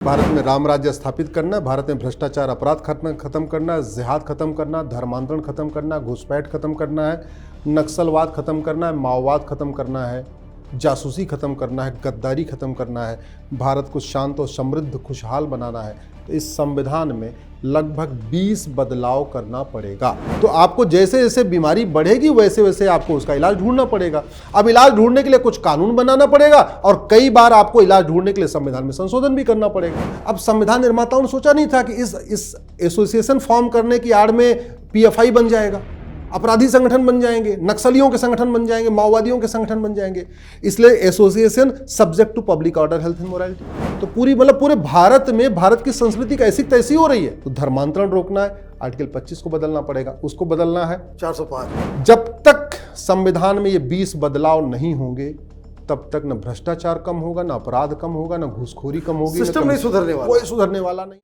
भारत में राम राज्य स्थापित करना है, भारत में भ्रष्टाचार अपराध खत्म करना है, जिहाद खत्म करना, धर्मांतरण खत्म करना, घुसपैठ खत्म करना है, नक्सलवाद खत्म करना है, माओवाद खत्म करना है, जासूसी खत्म करना है, गद्दारी खत्म करना है, भारत को शांत और समृद्ध खुशहाल बनाना है। तो इस संविधान में लगभग 20 बदलाव करना पड़ेगा। तो आपको जैसे जैसे बीमारी बढ़ेगी वैसे वैसे आपको उसका इलाज ढूंढना पड़ेगा। अब इलाज ढूंढने के लिए कुछ कानून बनाना पड़ेगा और कई बार आपको इलाज ढूंढने के लिए संविधान में संशोधन भी करना पड़ेगा। अब संविधान निर्माताओं ने सोचा नहीं था कि इस एसोसिएशन फॉर्म करने की आड़ में पीएफआई बन जाएगा, अपराधी संगठन बन जाएंगे, नक्सलियों के संगठन बन जाएंगे, माओवादियों के संगठन बन जाएंगे। इसलिए association subject to public order, health and morality. तो पूरे भारत में भारत की संस्कृति कैसी तैसी हो रही है। तो धर्मांतरण रोकना है, आर्टिकल 25 को बदलना पड़ेगा, उसको बदलना है 405। जब तक संविधान में ये 20 बदलाव नहीं होंगे तब तक न भ्रष्टाचार कम होगा, न अपराध कम होगा, न घूसखोरी कम होगी, सिस्टम नहीं सुधरने वाला, कोई सुधरने वाला नहीं।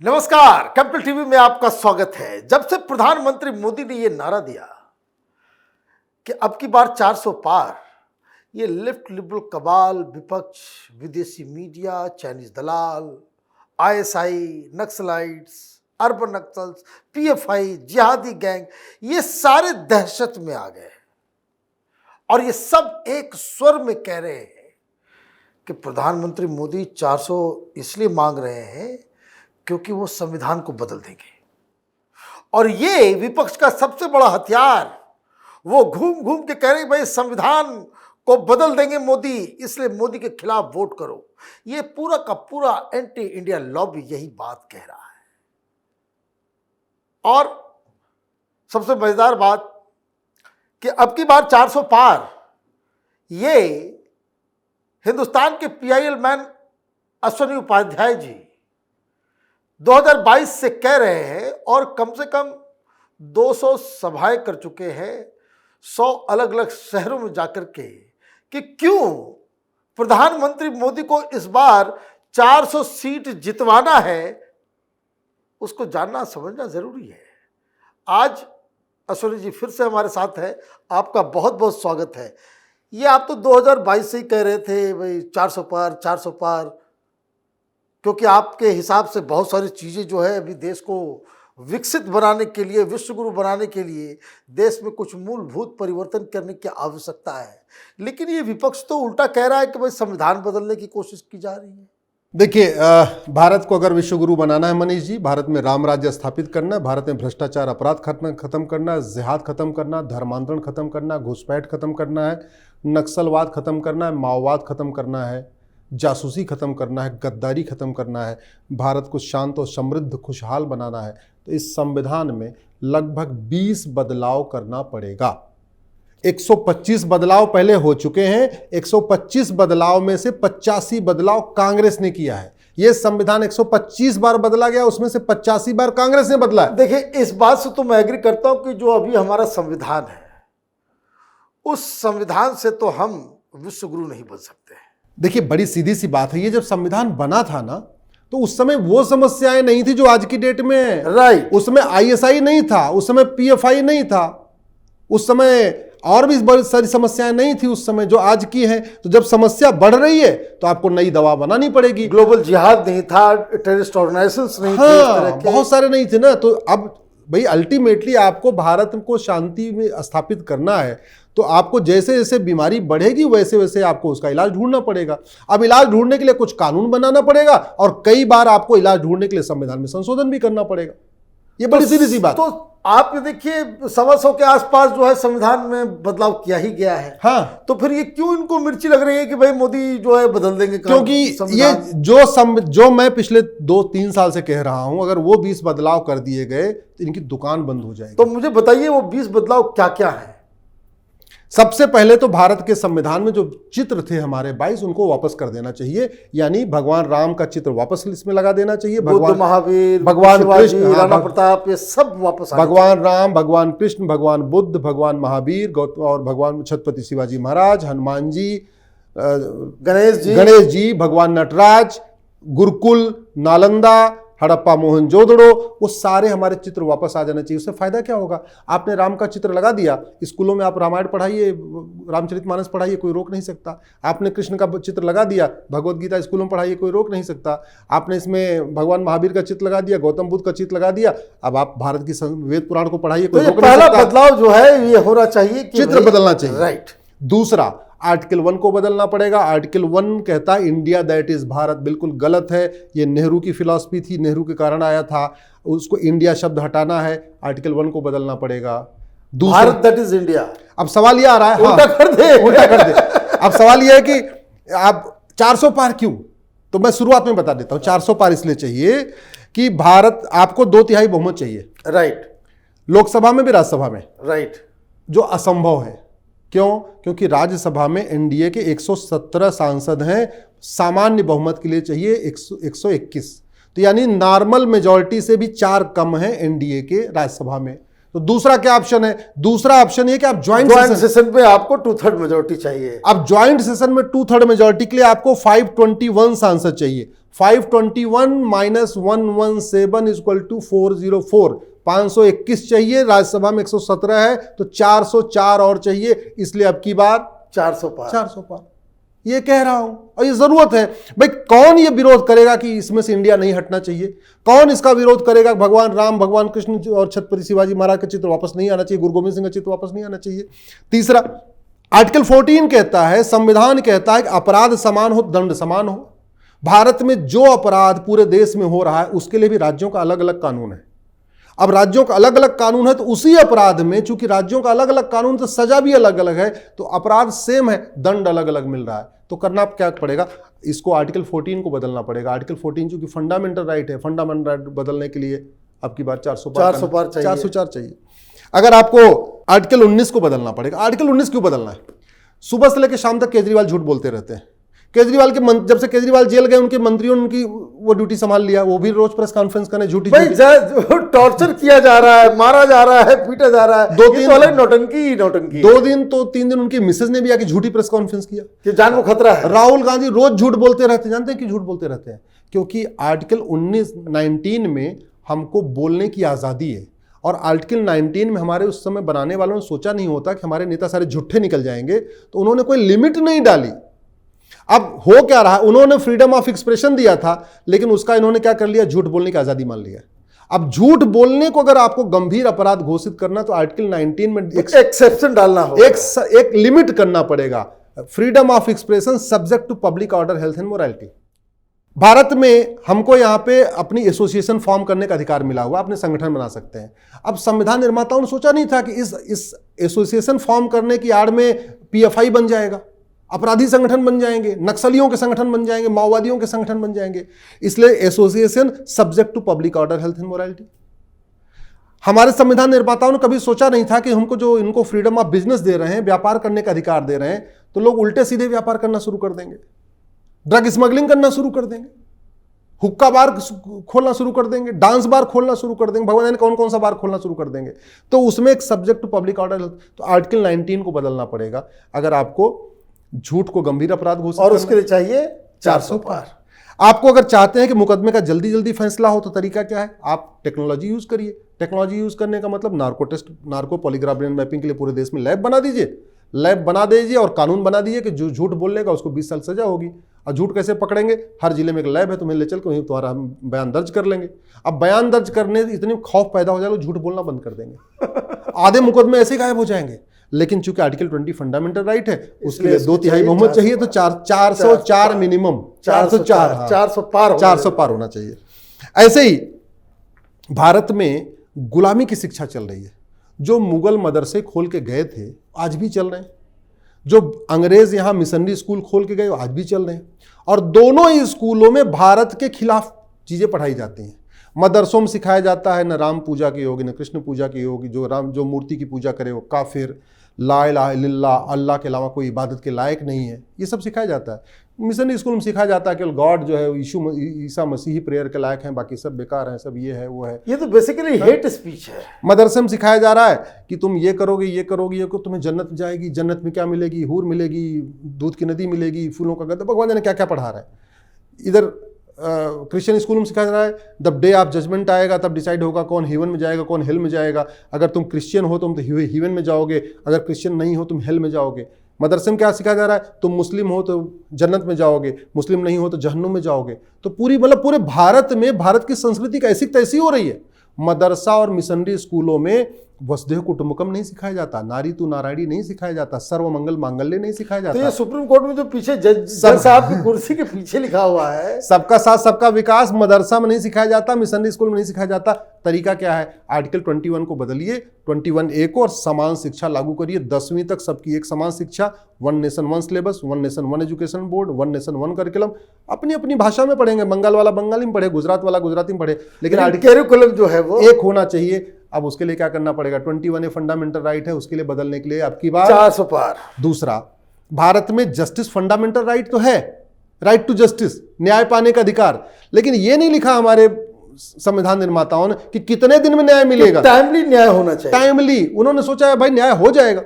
नमस्कार, कैपिटल टीवी में आपका स्वागत है। जब से प्रधानमंत्री मोदी ने यह नारा दिया कि अब की बार 400 पार, ये लेफ्ट लिबरल कबाल, विपक्ष, विदेशी मीडिया, चाइनीज दलाल, ISI, naxalites, urban naxals, PFI, जिहादी गैंग, ये सारे दहशत में आ गए और ये सब एक स्वर में कह रहे हैं कि प्रधानमंत्री मोदी 400 इसलिए मांग रहे हैं क्योंकि वो संविधान को बदल देंगे। और ये विपक्ष का सबसे बड़ा हथियार, वो घूम घूम के कह रहे हैं भाई संविधान को बदल देंगे मोदी, इसलिए मोदी के खिलाफ वोट करो। ये पूरा का पूरा एंटी इंडिया लॉबी यही बात कह रहा है। और सबसे मजेदार बात कि अब की बार 400 पार, ये हिंदुस्तान के पीआईएल मैन अश्विनी उपाध्याय जी 2022 से कह रहे हैं और कम से कम 200 सभाएं कर चुके हैं 100 अलग अलग शहरों में जाकर के, कि क्यों प्रधानमंत्री मोदी को इस बार 400 सीट जितवाना है, उसको जानना समझना जरूरी है। आज अश्विनी जी फिर से हमारे साथ है, आपका बहुत बहुत स्वागत है। ये आप तो 2022 से ही कह रहे थे भाई 400 पार 400 पार, क्योंकि आपके हिसाब से बहुत सारी चीज़ें जो है अभी देश को विकसित बनाने के लिए, विश्वगुरु बनाने के लिए देश में कुछ मूलभूत परिवर्तन करने की आवश्यकता है। लेकिन ये विपक्ष तो उल्टा कह रहा है कि भाई संविधान बदलने की कोशिश की जा रही है। देखिए, भारत को अगर विश्वगुरु बनाना है मनीष जी, भारत में राम राज्य स्थापित करना है, भारत में भ्रष्टाचार अपराध खत्म करना, जिहाद खत्म करना, धर्मांतरण खत्म करना, घुसपैठ खत्म करना है, नक्सलवाद खत्म करना है, माओवाद खत्म करना है, जासूसी खत्म करना है, गद्दारी खत्म करना है, भारत को शांत और समृद्ध खुशहाल बनाना है। तो इस संविधान में लगभग 20 बदलाव करना पड़ेगा। 125 बदलाव पहले हो चुके हैं। 125 बदलाव में से 85 बदलाव कांग्रेस ने किया है। यह संविधान 125 बार बदला गया, उसमें से 85 बार कांग्रेस ने बदला है। देखिए, इस बात से तो मैं एग्री करता हूं कि जो अभी हमारा संविधान है, उस संविधान से तो हम विश्वगुरु नहीं बन सकते। देखिए, बड़ी सीधी सी बात है, ये जब संविधान बना था ना, तो उस समय वो समस्याएं नहीं थी जो आज की डेट में है। राइट। उस समय आईएसआई नहीं था, उस समय पीएफआई नहीं था, उस समय और भी बहुत सारी समस्याएं नहीं थी उस समय जो आज की है। तो जब समस्या बढ़ रही है तो आपको नई दवा बनानी पड़ेगी। ग्लोबल जिहाद नहीं था, टेररिस्ट ऑर्गेनाइजेशंस नहीं थे, इस तरह के बहुत सारे नहीं थे ना। तो अब भाई अल्टीमेटली आपको भारत को शांति में स्थापित करना है, तो आपको जैसे जैसे बीमारी बढ़ेगी वैसे वैसे आपको उसका इलाज ढूंढना पड़ेगा। अब इलाज ढूंढने के लिए कुछ कानून बनाना पड़ेगा और कई बार आपको इलाज ढूंढने के लिए संविधान में संशोधन भी करना पड़ेगा। ये बड़ी सीधी सी बात। तो आप ये देखिए 125 के आसपास जो है संविधान में बदलाव किया ही गया है। हाँ, तो फिर ये क्यों इनको मिर्ची लग रही है कि भाई मोदी जो है बदल देंगे? क्योंकि ये जो मैं पिछले 2-3 साल से कह रहा हूं, अगर वो 20 बदलाव कर दिए गए तो इनकी दुकान बंद हो जाएगी। तो मुझे बताइए वो 20 बदलाव क्या क्या है? सबसे पहले तो भारत के संविधान में जो चित्र थे हमारे 22, उनको वापस कर देना चाहिए। यानी भगवान राम का चित्र वापस इसमें लगा देना चाहिए। भगवान महावीर, भगवान कृष्ण, राणा प्रताप, ये सब वापस भगवान राम, भगवान कृष्ण, भगवान बुद्ध, भगवान महावीर और भगवान छत्रपति शिवाजी महाराज, हनुमान जी, गणेश जी, भगवान नटराज, गुरुकुल, नालंदा, हड़प्पा मोहनजोदड़ो, वो सारे हमारे चित्र वापस आ जाना चाहिए। उससे फायदा क्या होगा? आपने राम का चित्र लगा दिया, स्कूलों में आप रामायण पढ़ाइए, रामचरितमानस पढ़ाइए, कोई रोक नहीं सकता। आपने कृष्ण का चित्र लगा दिया, भगवत गीता स्कूलों में पढ़ाइए, कोई रोक नहीं सकता। आपने इसमें भगवान महावीर का चित्र लगा दिया, गौतम बुद्ध का चित्र लगा दिया, अब आप भारत की वेद पुराण को पढ़ाइए, कोई रोक नहीं पहला सकता। बदलाव जो है ये होना चाहिए कि चित्र बदलना चाहिए। राइट। दूसरा, आर्टिकल 1 को बदलना पड़ेगा। आर्टिकल 1 कहता है इंडिया दैट इज भारत, बिल्कुल गलत है। ये नेहरू की फिलॉसफी थी, नेहरू के कारण आया था, उसको इंडिया शब्द हटाना है, आर्टिकल 1 को बदलना पड़ेगा। Bharat that is India. अब सवाल ये आ रहा है, उल्टा कर दे, उल्टा कर दे। अब सवाल ये है कि आप 400 पार क्यों? तो मैं शुरुआत में बता देता हूं, 400 पार इसलिए चाहिए कि भारत, आपको 2/3 बहुमत चाहिए, राइट, लोकसभा में भी राज्यसभा में, राइट, जो असंभव है। क्यों? क्योंकि राज्यसभा में एनडीए के 117 सांसद हैं, सामान्य बहुमत के लिए चाहिए 121, तो यानी नॉर्मल मेजॉरिटी से भी 4 कम है एनडीए के राज्यसभा में। तो दूसरा क्या ऑप्शन है? दूसरा ऑप्शन ये कि आप ज्वाइंट सेशन में आपको 2/3 मेजॉरिटी चाहिए। अब ज्वाइंट सेशन में 2/3 मेजॉरिटी के लिए आपको 521 सांसद चाहिए। 521 माइनस 117 इक्वल टू 404, 521 चाहिए। राज्यसभा में 117 है, तो 404 और चाहिए, इसलिए अब की बार 400 पार। 400 पार। ये कह रहा हूं, और ये जरूरत है भाई। कौन ये विरोध करेगा कि इसमें से इंडिया नहीं हटना चाहिए? कौन इसका विरोध करेगा? भगवान राम, भगवान कृष्ण और छत्रपति शिवाजी महाराज का चित्र वापस नहीं आना चाहिए, गुरु गोविंद सिंह का चित्र वापस नहीं आना चाहिए। तीसरा, आर्टिकल 14 कहता है, संविधान कहता है कि अपराध समान हो, दंड समान हो। भारत में जो अपराध पूरे देश में हो रहा है उसके लिए भी राज्यों का अलग अलग कानून है। अब राज्यों का अलग अलग कानून है, तो उसी अपराध में चूंकि राज्यों का अलग अलग कानून, तो सजा भी अलग अलग है, तो अपराध सेम है, दंड अलग अलग मिल रहा है। तो करना क्या पड़ेगा? इसको आर्टिकल 14 को बदलना पड़ेगा। आर्टिकल 14 चूंकि फंडामेंटल राइट है, फंडामेंटल राइट बदलने के लिए अब की बार 400 पार चाहिए, 404 चाहिए। अगर आपको आर्टिकल 19 को बदलना पड़ेगा। आर्टिकल 19 क्यों बदलना है? सुबह से लेकर शाम तक केजरीवाल झूठ बोलते रहते हैं। केजरीवाल के जब से केजरीवाल जेल गए, उनके मंत्रियों ने उनकी वो ड्यूटी संभाल लिया, वो भी रोज प्रेस कॉन्फ्रेंस करने झूठी टॉर्चर किया जा रहा है, मारा जा रहा है, पीटा जा रहा है। 2-3 अलग नौटंकी 2 दिन तो 3 दिन उनकी मिसेज ने भी आके झूठी प्रेस कॉन्फ्रेंस किया कि जान को खतरा है। राहुल गांधी रोज झूठ बोलते रहते हैं। जानते हैं कि झूठ बोलते रहते हैं? क्योंकि आर्टिकल 19 में हमको बोलने की आजादी है, और आर्टिकल 19 में हमारे उस समय बनाने वालों ने सोचा नहीं होता कि हमारे नेता सारे झूठे निकल जाएंगे, तो उन्होंने कोई लिमिट नहीं डाली। अब हो क्या रहा? उन्होंने फ्रीडम ऑफ एक्सप्रेशन दिया था, लेकिन उसका इन्होंने क्या कर लिया? झूठ बोलने की आजादी मान लिया। अब झूठ बोलने को अगर आपको गंभीर अपराध घोषित करना, तो आर्टिकल 19 में एक एक्सेप्शन डालना होगा, एक लिमिट करना पड़ेगा। Freedom of expression subject to public order, health and morality. Bharat में हमको यहाँ पे अपनी एसोसिएशन फॉर्म करने का अधिकार मिला हुआ, अपने संगठन बना सकते हैं। अब संविधान निर्माताओं ने सोचा नहीं था कि इस एसोसिएशन फॉर्म करने की आड़ में पीएफआई बन जाएगा, अपराधी संगठन बन जाएंगे, नक्सलियों के संगठन बन जाएंगे, माओवादियों के संगठन बन जाएंगे। इसलिए association subject to public order, health and morality. हमारे संविधान निर्माताओं ने कभी सोचा नहीं था कि हमको जो इनको फ्रीडम ऑफ बिजनेस दे रहे हैं, व्यापार करने का अधिकार दे रहे हैं, तो लोग उल्टे सीधे व्यापार करना शुरू कर देंगे, ड्रग स्मगलिंग करना शुरू कर देंगे, हुक्का बार खोलना शुरू कर देंगे, डांस बार खोलना शुरू कर देंगे, भगवान ने कौन कौन सा बार खोलना शुरू कर देंगे। तो उसमें एक सब्जेक्ट टू पब्लिक ऑर्डर, तो आर्टिकल 19 को बदलना पड़ेगा अगर आपको झूठ को गंभीर अपराध घोषित और उसके लिए चाहिए 400 पार। आपको अगर चाहते हैं कि मुकदमे का जल्दी जल्दी फैसला हो, तो तरीका क्या है? आप टेक्नोलॉजी यूज करिए। टेक्नोलॉजी यूज करने का मतलब narco test, narco polygraph brain mapping के लिए पूरे देश में लैब बना दीजिए, लैब बना दीजिए और कानून बना दीजिए कि जो झूठ बोलेगा उसको 20 साल सजा होगी। और झूठ कैसे पकड़ेंगे? हर जिले में एक लैब है, तुम्हें ले चल के वहीं तुम्हारा हम बयान दर्ज कर लेंगे। अब बयान दर्ज करने इतनी खौफ पैदा हो जाएगा, झूठ बोलना बंद कर देंगे। आधे मुकदमे ऐसे गायब हो जाएंगे। लेकिन चूंकि आर्टिकल 20 फंडामेंटल राइट है, उसके लिए 2/3 बहुमत चाहिए, तो 404 मिनिमम, 404 पार होना चाहिए। ऐसे ही भारत में गुलामी की शिक्षा चल रही है। जो मुगल मदरसे खोल के गए थे आज भी चल रहे हैं, जो अंग्रेज यहां मिशनरी स्कूल खोल के गए आज भी चल रहे हैं, और दोनों ही स्कूलों में भारत के खिलाफ चीजें पढ़ाई जाती हैं। मदरसों में सिखाया जाता है न राम पूजा के योगी न कृष्ण पूजा के योगी, जो मूर्ति की पूजा करे वो काफिर, ला इलाहा इल्लल्लाह, अल्लाह के अलावा कोई इबादत के लायक नहीं है, ये सब सिखाया जाता है। मिशनरी स्कूल में सिखाया जाता है केवल गॉड जो है ईसा मसीह ही प्रेयर के लायक हैं, बाकी सब बेकार हैं, सब ये है वो है। ये तो बेसिकली हेट स्पीच है। मदरसे में सिखाया जा रहा है कि तुम ये करोगे ये करोगे ये तुम्हें जन्नत जाएगी, जन्नत में क्या मिलेगी? हूर मिलेगी, दूध की नदी मिलेगी, फूलों का गद्दा, भगवान ने क्या क्या पढ़ा रहा है। इधर क्रिश्चियन स्कूल में सिखाया जा रहा है द डे ऑफ जजमेंट आएगा तब डिसाइड होगा कौन हेवन में जाएगा कौन हेल में जाएगा। अगर तुम क्रिश्चियन हो तुम तो हेवन में जाओगे, अगर क्रिश्चियन नहीं हो तुम हेल में जाओगे। मदरसे में क्या सिखाया जा रहा है, तुम मुस्लिम हो तो जन्नत में जाओगे, मुस्लिम नहीं हो तो जहन्नुम में जाओगे। तो पूरी मतलब पूरे भारत में भारत की संस्कृति कैसी तैसी हो रही है। मदरसा और मिशनरी स्कूलों में वसुधैव कुटुंबकम नहीं सिखाया जाता, नारी तू नारायणी नहीं सिखाया जाता, सर्वमंगल मांगल्य नहीं सिखाया तो जाता। ये सुप्रीम कोर्ट में जो पीछे जज साहब की कुर्सी के पीछे लिखा हुआ है, सबका साथ सबका विकास मदरसा में नहीं सिखाया जाता, मिशनरी स्कूल में नहीं सिखाया जाता। तरीका क्या है, आर्टिकल 21 को बदलिए, 21A को, और समान शिक्षा लागू करिए। 10वीं तक सबकी एक समान शिक्षा, 1 nation 1 syllabus, 1 nation 1 education board, 1 nation 1 curriculum. अपनी अपनी भाषा में पढ़ेंगे, बंगाल वाला बंगाली में पढ़े, गुजरात वाला गुजराती में पढ़े, लेकिन करिकुलम जो है वो एक होना चाहिए। अब उसके लिए क्या करना पड़ेगा, 21A फंडामेंटल राइट है, उसके लिए बदलने के लिए आपकी बात 400 पार। दूसरा, भारत में जस्टिस फंडामेंटल राइट तो है, राइट टू जस्टिस, न्याय पाने का अधिकार, लेकिन ये नहीं लिखा हमारे संविधान निर्माताओं ने कि कितने दिन में न्याय मिलेगा। टाइमली न्याय होना चाहिए। टाइमली, उन्होंने सोचा है भाई न्याय हो जाएगा,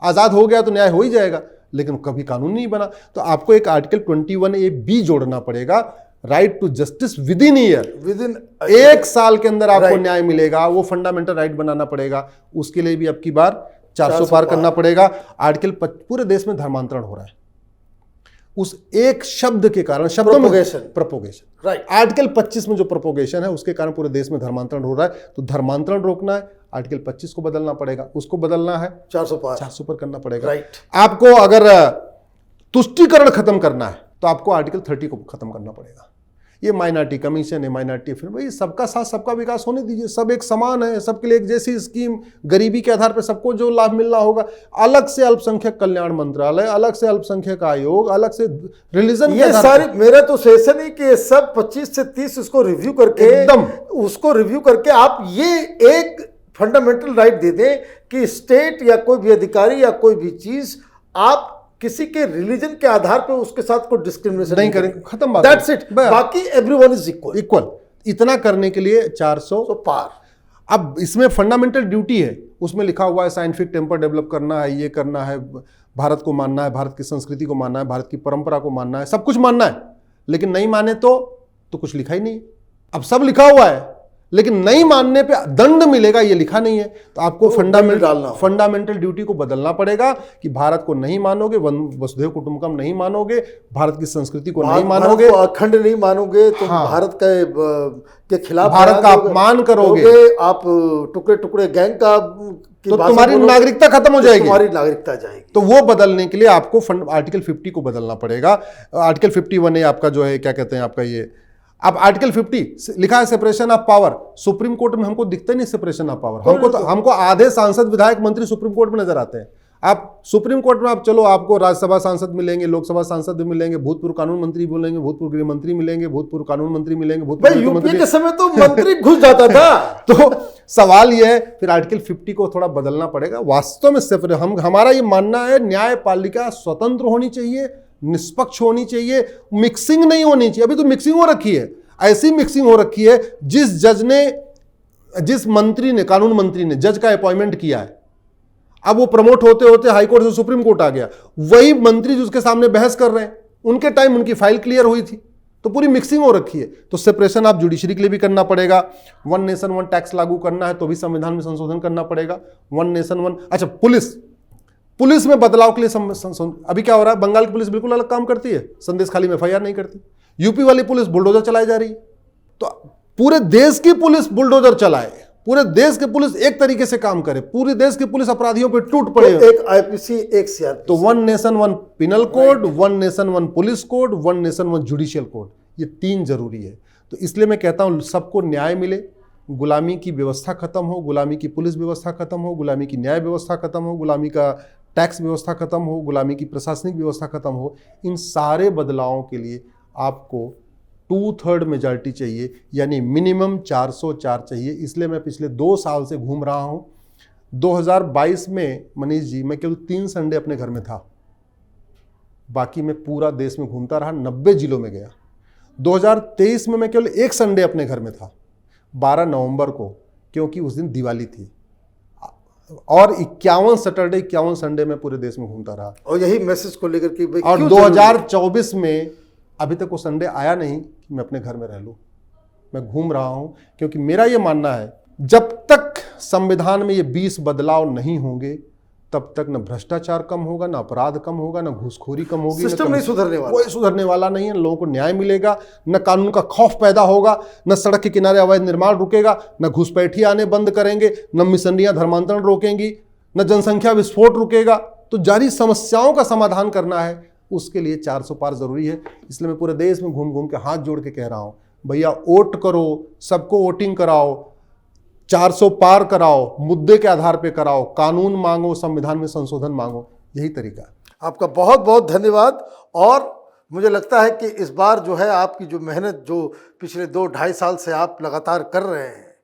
आजाद हो गया तो न्याय हो ही जाएगा, लेकिन कभी कानून नहीं बना। तो आपको एक आर्टिकल 21A जोड़ना पड़ेगा, right to justice within year, within 1 साल के अंदर आपको न्याय मिलेगा। वो फंडामेंटल राइट बनाना पड़ेगा, उसके लिए भी अब की बार 400 पार करना पड़ेगा। आर्टिकल पूरे देश में धर्मांतरण हो रहा है उस एक शब्द के कारण, प्रोपोगेशन राइट। आर्टिकल 25 में जो प्रोपोगेशन है उसके कारण पूरे देश में धर्मांतरण हो रहा है। तो धर्मांतरण रोकना है, आर्टिकल 25 को बदलना पड़ेगा, उसको बदलना है, 400 पर करना पड़ेगा। राइट। आपको अगर तुष्टीकरण खत्म करना है तो आपको आर्टिकल 30 को खत्म करना पड़ेगा। ये माइनॉरिटी कमीशन है, माइनॉरिटी फिर भाई सबका साथ सबका विकास होने दीजिए, सब एक समान है, सबके लिए एक जैसी स्कीम, गरीबी के आधार पर सबको जो लाभ मिलना होगा। अलग से अल्पसंख्यक कल्याण मंत्रालय, अलग से अल्पसंख्यक आयोग, अलग से रिलीजन, ये सारी, मेरा तो सेशन है कि सब 25 से 30 इसको रिव्यू करके, एकदम उसको रिव्यू करके आप ये एक फंडामेंटल राइट दे दें कि स्टेट या कोई भी अधिकारी या कोई भी चीज आप किसी के रिलीजन के आधार पे उसके साथ कोई डिस्क्रिमिनेशन नहीं करेंगे, खत्म बात। That's it. बाकी एवरीवन इज इक्वल। इतना करने के लिए 400 पार। अब इसमें फंडामेंटल ड्यूटी है, उसमें लिखा हुआ है साइंटिफिक टेम्पर डेवलप करना है, ये करना है, भारत को मानना है, भारत की संस्कृति को मानना है, भारत की परंपरा को मानना है, सब कुछ मानना है। लेकिन नहीं माने तो कुछ लिखा ही नहीं। अब सब लिखा हुआ है लेकिन नहीं मानने पे दंड मिलेगा, ये लिखा नहीं है। तो आपको फंडामेंटल ड्यूटी को बदलना पड़ेगा कि भारत को नहीं मानोगे, वसुधैव कुटुंबकम नहीं मानोगे, भारत की संस्कृति को नहीं मानोगे, अखंड नहीं मानोगे, तो भारत के खिलाफ भारत का अपमान करोगे, आप टुकड़े टुकड़े गैंग का, तो तुम्हारी नागरिकता खत्म हो जाएगी, तुम्हारी नागरिकता जाएगी। तो वो बदलने के लिए आपको आर्टिकल 50 को बदलना पड़ेगा। आर्टिकल 51 आपका जो है क्या कहते हैं आपका ये, अब आर्टिकल 50 लिखा है separation of power. Supreme court में हमको दिखता नहीं सेपरेशन ऑफ पावर, हमको आधे सांसद विधायक मंत्री सुप्रीम कोर्ट में नजर आते हैं। आप सुप्रीम कोर्ट में आप चलो, आपको राज्यसभा सांसद मिलेंगे, लोकसभा सांसद भी मिलेंगे, भूतपूर्व कानून मंत्री मिलेंगे, भूतपूर्व गृह मंत्री मिलेंगे, भूतपूर्व कानून मंत्री मिलेंगे, भूतपूर्व यूपीए के समय तो मंत्री घुस जाता था। तो सवाल यह है, फिर आर्टिकल 50 को थोड़ा बदलना पड़ेगा। वास्तव में हमारा ये मानना है, न्यायपालिका स्वतंत्र होनी चाहिए, निष्पक्ष होनी चाहिए, मिक्सिंग नहीं होनी चाहिए। अभी तो मिक्सिंग हो रखी है, ऐसी मिक्सिंग हो रखी है, जिस मंत्री ने, कानून मंत्री ने जज का अपॉइंटमेंट किया है, अब वो प्रमोट होते होते हाईकोर्ट से सुप्रीम कोर्ट आ गया, वही मंत्री जो उसके सामने बहस कर रहे हैं, उनके टाइम उनकी फाइल क्लियर हुई थी। तो पूरी मिक्सिंग हो रखी है। तो सेपरेशन ऑफ जुडिशरी के लिए भी करना पड़ेगा। 1 नेशन 1 टैक्स लागू करना है तो भी संविधान में संशोधन करना पड़ेगा। 1 नेशन 1, अच्छा पुलिस में बदलाव के लिए अभी क्या हो रहा है, बंगाल की पुलिस बिल्कुल अलग काम करती है, संदेश खाली में FIR नहीं करती। यूपी वाली पुलिस बुलडोजर चलाई जा रही है। तो पूरे देश की पुलिस बुलडोजर चलाए, पूरे देश की पुलिस एक तरीके से काम करे, पूरे देश की पुलिस अपराधियों पे टूट पड़े। तो एक IPC, एक CRPC। तो 1 nation 1 penal code, 1 nation 1 police code, 1 nation 1 judicial code, ये 3 जरूरी है। तो इसलिए मैं कहता हूं सबको न्याय मिले, गुलामी की व्यवस्था खत्म हो, गुलामी की पुलिस व्यवस्था खत्म हो, गुलामी की न्याय व्यवस्था खत्म हो, गुलामी का टैक्स व्यवस्था खत्म हो, गुलामी की प्रशासनिक व्यवस्था खत्म हो। इन सारे बदलावों के लिए आपको 2/3 मेजॉरिटी चाहिए, यानी मिनिमम 404 चाहिए। इसलिए मैं पिछले 2 साल से घूम रहा हूं। 2022 में मनीष जी मैं केवल 3 संडे अपने घर में था, बाकी मैं पूरा देश में घूमता रहा, 90 जिलों में गया। 2023 में मैं केवल 1 संडे अपने घर में था, 12 नवंबर को, क्योंकि उस दिन दिवाली थी, और 51 सैटरडे 51 संडे में पूरे देश में घूमता रहा। और यही मैसेज को लेकर कि और 2024 में अभी तक वो संडे आया नहीं कि मैं अपने घर में रह लूँ। मैं घूम रहा हूँ, क्योंकि मेरा ये मानना है जब तक संविधान में ये 20 बदलाव नहीं होंगे तब तक न भ्रष्टाचार कम होगा, न अपराध कम होगा, न घूसखोरी कम होगी, सिस्टम नहीं सुधरने वाला, कोई सुधरने वाला नहीं है। लोगों को न्याय मिलेगा, न कानून का खौफ पैदा होगा, न सड़क के किनारे अवैध निर्माण रुकेगा, न घुसपैठी आने बंद करेंगे, न मिशनरियां धर्मांतरण रोकेंगी, न जनसंख्या विस्फोट रुकेगा। तो जारी समस्याओं का समाधान करना है, उसके लिए 400 पार जरूरी है। इसलिए मैं पूरे देश में घूम घूम के हाथ जोड़ के कह रहा हूं, भैया वोट करो, सबको वोटिंग कराओ, 400 पार कराओ, मुद्दे के आधार पे कराओ, कानून मांगो, संविधान में संशोधन मांगो। यही तरीका है। आपका बहुत बहुत धन्यवाद। और मुझे लगता है कि इस बार जो है आपकी जो मेहनत जो पिछले 2-2.5 साल से आप लगातार कर रहे हैं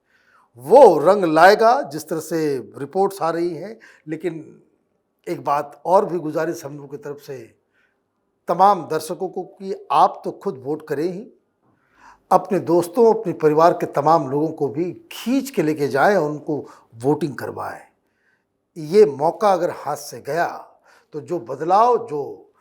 वो रंग लाएगा, जिस तरह से रिपोर्ट्स आ रही हैं। लेकिन एक बात और भी गुजारिश हम लोगों की तरफ से तमाम दर्शकों को कि आप तो खुद वोट करें ही, अपने दोस्तों, अपने परिवार के तमाम लोगों को भी खींच के लेके जाएं और उनको वोटिंग करवाएं। ये मौका अगर हाथ से गया तो जो बदलाव, जो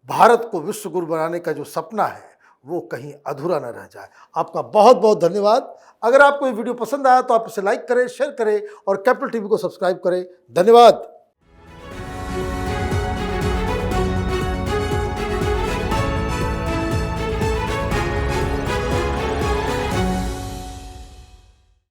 भारत को विश्व गुरु बनाने का जो सपना है वो कहीं अधूरा न रह जाए। आपका बहुत बहुत धन्यवाद। अगर आपको ये वीडियो पसंद आया तो आप इसे लाइक करें, शेयर करें और कैपिटल टीवी को सब्सक्राइब करें। धन्यवाद।